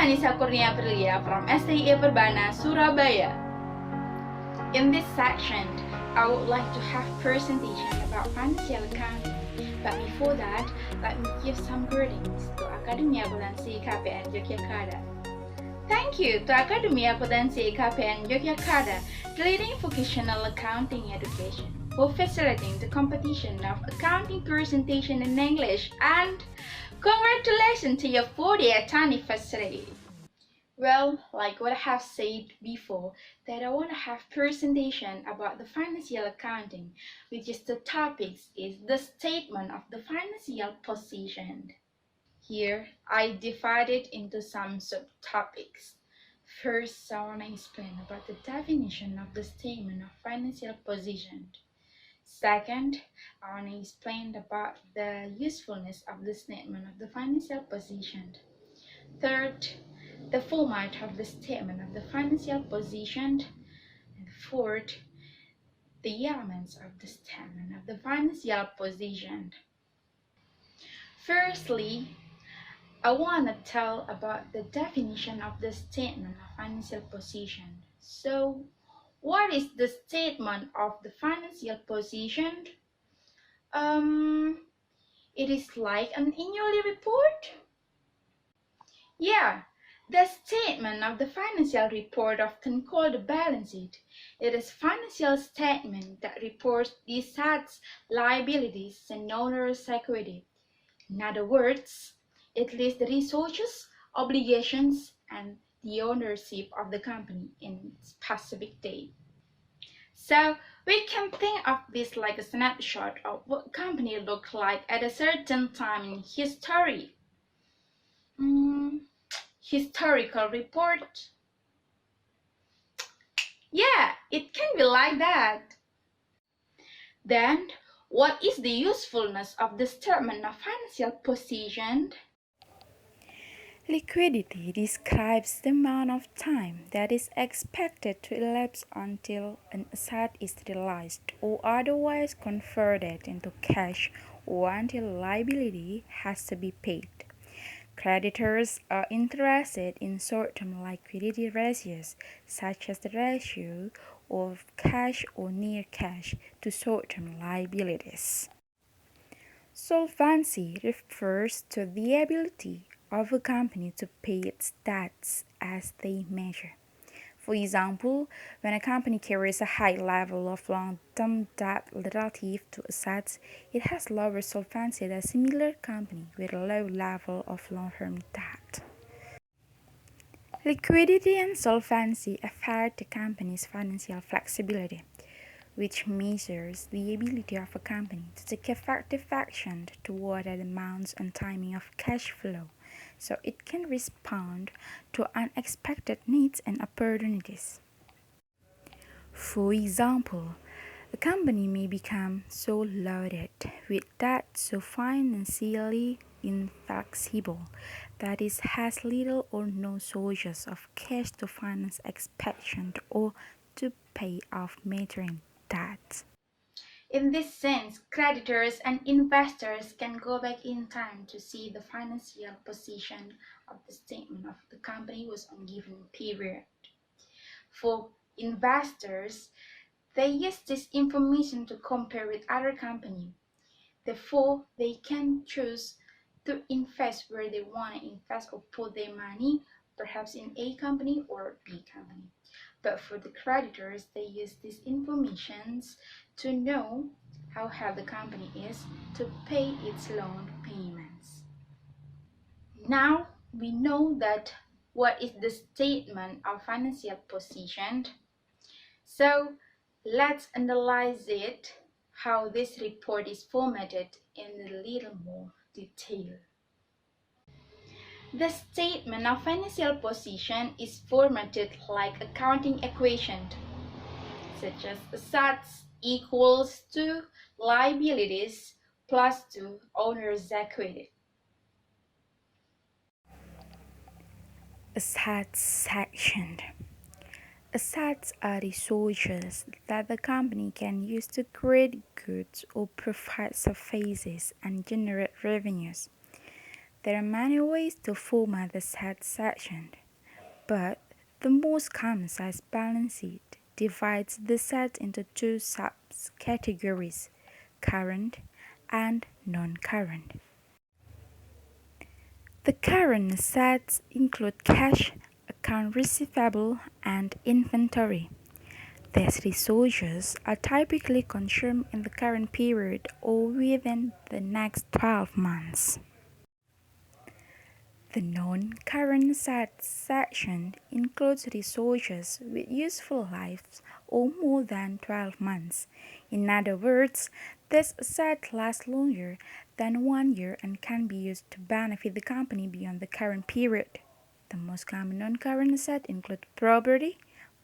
Anisa Kurnia Aprilia from STI Perbana, Surabaya. In this section, I would like to have presentation about financial accounting. But before that, let me give some greetings to Akademi Akuntansi YKPN Yogyakarta. Thank you to Akademi Akuntansi YKPN Yogyakarta, the leading vocational accounting education, for facilitating the competition of accounting presentation in English, and congratulations to your 40th anniversary. Well, like what I have said before, that I want to have presentation about the financial accounting, which is the topics is the statement of the financial position. Here, I divide it into some subtopics. First, I want to explain about the definition of the statement of financial position. Second, I want to explain about the usefulness of the statement of the financial position. Third, the format of the statement of the financial position. And fourth, the elements of the statement of the financial position. Firstly, I want to tell about the definition of the statement of financial position. So, what is the statement of the financial position? It is like an annual report. Yeah, the statement of the financial report, often called the balance sheet. It is financial statement that reports the assets, liabilities, and owner's equity. In other words, it lists the resources, obligations, and the ownership of the company in specific date. So we can think of this like a snapshot of what company looked like at a certain time in history. Historical report. Yeah, it can be like that. Then, what is the usefulness of the statement of financial position? Liquidity describes the amount of time that is expected to elapse until an asset is realized or otherwise converted into cash or until liability has to be paid. Creditors are interested in short-term liquidity ratios, such as the ratio of cash or near cash to short-term liabilities. Solvency refers to the ability of a company to pay its debts as they measure. For example, when a company carries a high level of long-term debt relative to assets, it has lower solvency than a similar company with a low level of long-term debt. Liquidity and solvency affect the company's financial flexibility, which measures the ability of a company to take effective action toward the amounts and timing of cash flow, so it can respond to unexpected needs and opportunities. For example, a company may become so loaded with debt so financially inflexible that it has little or no sources of cash to finance expansion or to pay off maturing debt. In this sense, creditors and investors can go back in time to see the financial position of the statement of the company was on given period. For investors, they use this information to compare with other companies. Therefore, they can choose to invest where they want to invest or put their money, perhaps in A company or B company. But for the creditors, they use these informations to know how healthy the company is to pay its loan payments. Now we know that what is the statement of financial position. So let's analyze it, how this report is formatted in a little more detail. The statement of financial position is formatted like accounting equation, such as assets equals to liabilities plus to owner's equity. Assets section. Assets are resources that the company can use to create goods or provide services and generate revenues. There are many ways to format the asset section, but the most common size balance sheet divides the set into two subcategories: current and non-current. The current assets include cash, account receivable, and inventory. These resources are typically consumed in the current period or within the next 12 months. The non-current assets section includes resources with useful lives of more than 12 months. In other words, this asset lasts longer than 1 year and can be used to benefit the company beyond the current period. The most common non-current assets include property,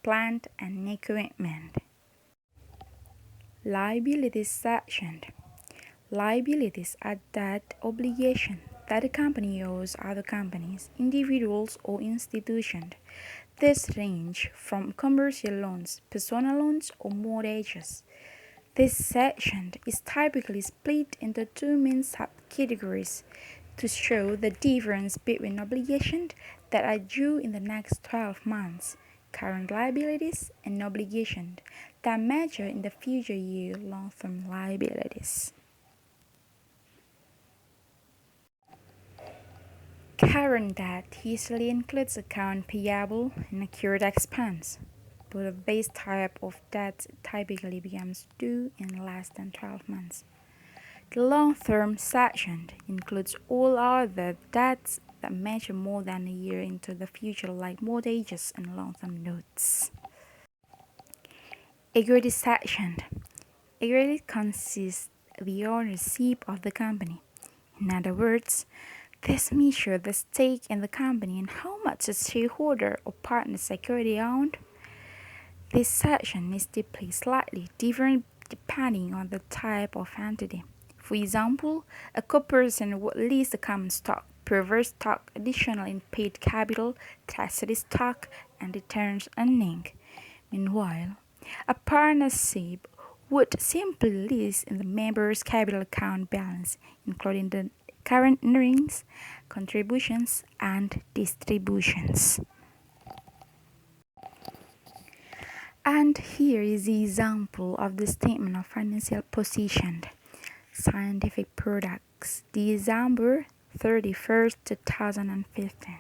plant, and equipment. Liabilities section. Liabilities are debt obligations that a company owes other companies, individuals, or institutions. These range from commercial loans, personal loans, or mortgages. This section is typically split into two main subcategories to show the difference between obligations that are due in the next 12 months, current liabilities, and obligations that mature in the future year, long-term liabilities. Current debt usually includes account payable and accrued expense. Both of these types of debt typically becomes due in less than 12 months. The long-term section includes all other debts that mature more than a year into the future, like mortgages and long-term notes. Equity section. Equity consists of the ownership of the company. In other words, this measures the stake in the company and how much a shareholder or partner security owned. This section is typically slightly different depending on the type of entity. For example, a corporation would list the common stock, preferred stock, additional in paid capital, treasury stock, and returns earnings. Meanwhile, a partnership would simply list in the members' capital account balance, including the current earnings, contributions, and distributions. And here is the example of the statement of financial position. Scientific Products, December 31st, 2015.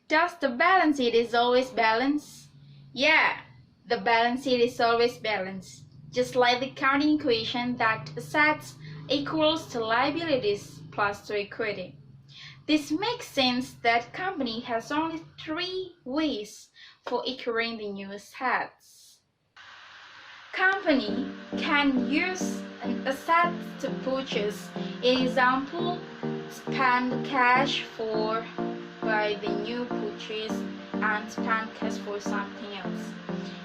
Does the balance sheet is always balanced? Yeah, the balance sheet is always balanced. Just like the counting equation that assets equals to liabilities plus to equity. This makes sense that company has only 3 ways for acquiring the new assets. Company can use an asset to purchase, in example, spend cash for buy the new purchase and spend cash for something else.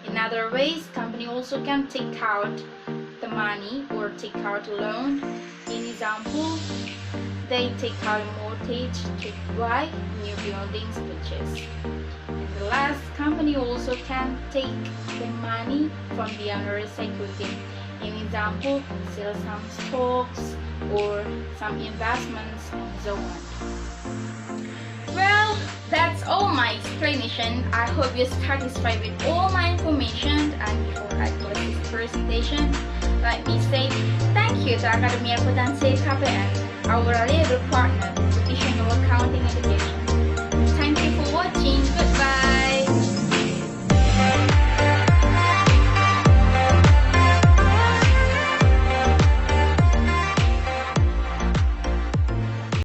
In other ways, company also can take out the money or take out a loan. In example, they take out a mortgage to buy new buildings purchase. And the last, company also can take the money from the owner's equity. In example, sell some stocks or some investments and so on. Well, that's all my explanation. I hope you're satisfied with all my information, and before I close this presentation, let me say thank you to Academy Akuntansi YKPN, our reliable partner to teaching your accounting education. Thank you for watching. Goodbye.